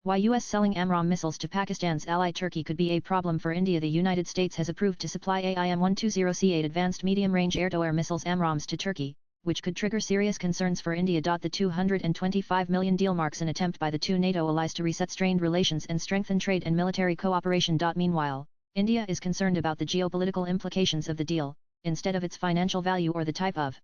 Why US selling AMRAAM missiles to Pakistan's ally Turkey could be a problem for India. The United States has approved to supply AIM-120C8 advanced medium-range air-to-air missiles AMRAAMs to Turkey, which could trigger serious concerns for India. The $225 million deal marks an attempt by the two NATO allies to reset strained relations and strengthen trade and military cooperation. Meanwhile, India is concerned about the geopolitical implications of the deal, instead of its financial value or the type of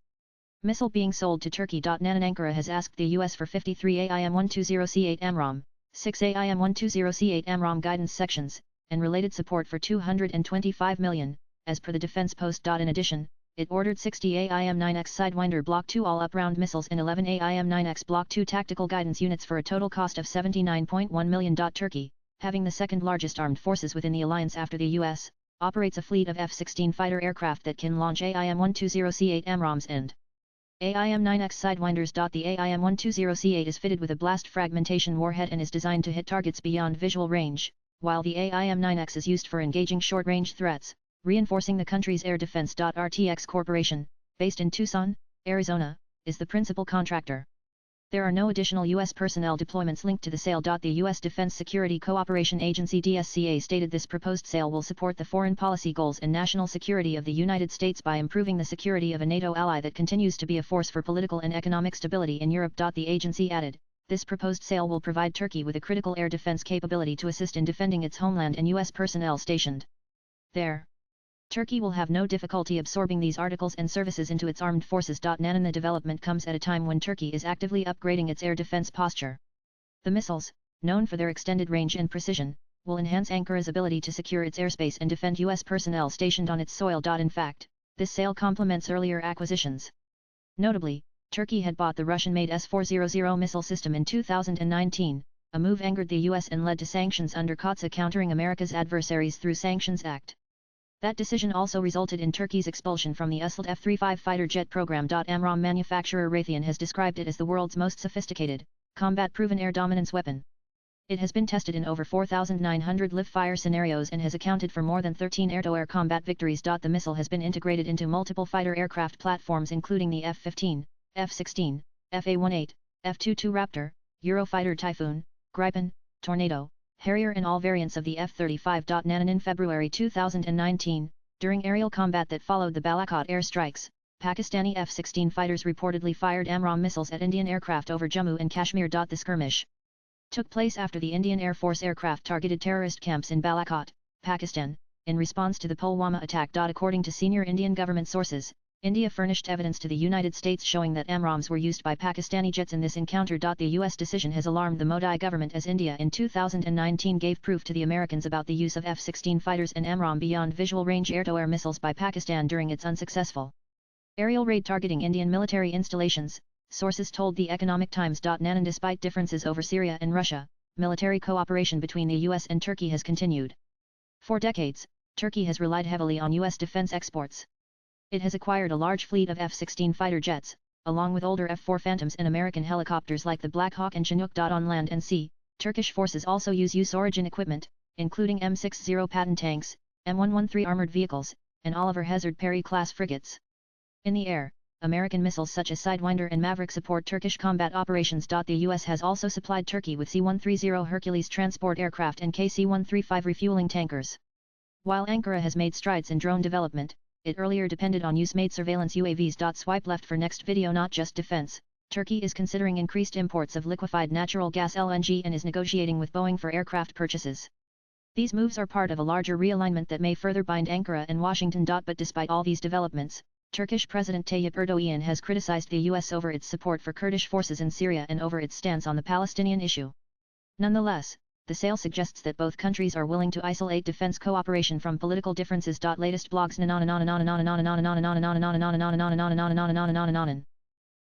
missile being sold to Turkey. Ankara has asked the US for 53 AIM-120C8 AMRAAM, 6 AIM-120C8 AMRAAM guidance sections, and related support for $225 million, as per the Defense Post. In addition, it ordered 60 AIM-9X Sidewinder Block 2 all-up-round missiles and 11 AIM-9X Block 2 tactical guidance units for a total cost of $79.1 million. Turkey, having the second-largest armed forces within the alliance after the US, operates a fleet of F-16 fighter aircraft that can launch AIM-120C8 AMRAAMs and AIM-9X Sidewinders. The AIM-120C8 is fitted with a blast fragmentation warhead and is designed to hit targets beyond visual range, while the AIM-9X is used for engaging short-range threats, reinforcing the country's air defense. RTX Corporation, based in Tucson, Arizona, is the principal contractor. There are no additional U.S. personnel deployments linked to the sale. The U.S. Defense Security Cooperation Agency DSCA stated this proposed sale will support the foreign policy goals and national security of the United States by improving the security of a NATO ally that continues to be a force for political and economic stability in Europe. The agency added, this proposed sale will provide Turkey with a critical air defense capability to assist in defending its homeland and U.S. personnel stationed there. Turkey will have no difficulty absorbing these articles and services into its armed forces. The development comes at a time when Turkey is actively upgrading its air defense posture. The missiles, known for their extended range and precision, will enhance Ankara's ability to secure its airspace and defend U.S. personnel stationed on its soil. In fact, this sale complements earlier acquisitions. Notably, Turkey had bought the Russian-made S-400 missile system in 2019, a move angered the U.S. and led to sanctions under COTSA countering America's adversaries through Sanctions Act. That decision also resulted in Turkey's expulsion from the USILD F-35 fighter jet program. AMRAAM manufacturer Raytheon has described it as the world's most sophisticated, combat-proven air dominance weapon. It has been tested in over 4,900 live-fire scenarios and has accounted for more than 13 air-to-air combat victories. The missile has been integrated into multiple fighter aircraft platforms including the F-15, F-16, F-A-18, F-22 Raptor, Eurofighter Typhoon, Gripen, Tornado, Harrier and all variants of the F-35. In February 2019, during aerial combat that followed the Balakot airstrikes, Pakistani F-16 fighters reportedly fired AMRAAM missiles at Indian aircraft over Jammu and Kashmir. The skirmish took place after the Indian Air Force aircraft targeted terrorist camps in Balakot, Pakistan, in response to the Pulwama attack. According to senior Indian government sources, India furnished evidence to the United States showing that AMRAAMs were used by Pakistani jets in this encounter. The U.S. decision has alarmed the Modi government as India in 2019 gave proof to the Americans about the use of F-16 fighters and AMRAAM beyond visual range air-to-air missiles by Pakistan during its unsuccessful aerial raid targeting Indian military installations, sources told The Economic Times. And despite differences over Syria and Russia, military cooperation between the U.S. and Turkey has continued. For decades, Turkey has relied heavily on U.S. defense exports. It has acquired a large fleet of F-16 fighter jets, along with older F-4 Phantoms and American helicopters like the Black Hawk and Chinook. On land and sea, Turkish forces also use U.S. origin equipment, including M60 Patton tanks, M113 armored vehicles, and Oliver Hazard Perry-class frigates. In the air, American missiles such as Sidewinder and Maverick support Turkish combat operations. The U.S. has also supplied Turkey with C-130 Hercules transport aircraft and KC-135 refueling tankers. While Ankara has made strides in drone development, it earlier depended on US-made surveillance UAVs. Swipe left for next video. Not just defense, Turkey is considering increased imports of liquefied natural gas LNG and is negotiating with Boeing for aircraft purchases. These moves are part of a larger realignment that may further bind Ankara and Washington. But despite all these developments, Turkish President Tayyip Erdoğan has criticized the US over its support for Kurdish forces in Syria and over its stance on the Palestinian issue. Nonetheless, the sale suggests that both countries are willing to isolate defense cooperation from political differences. Latest blogs.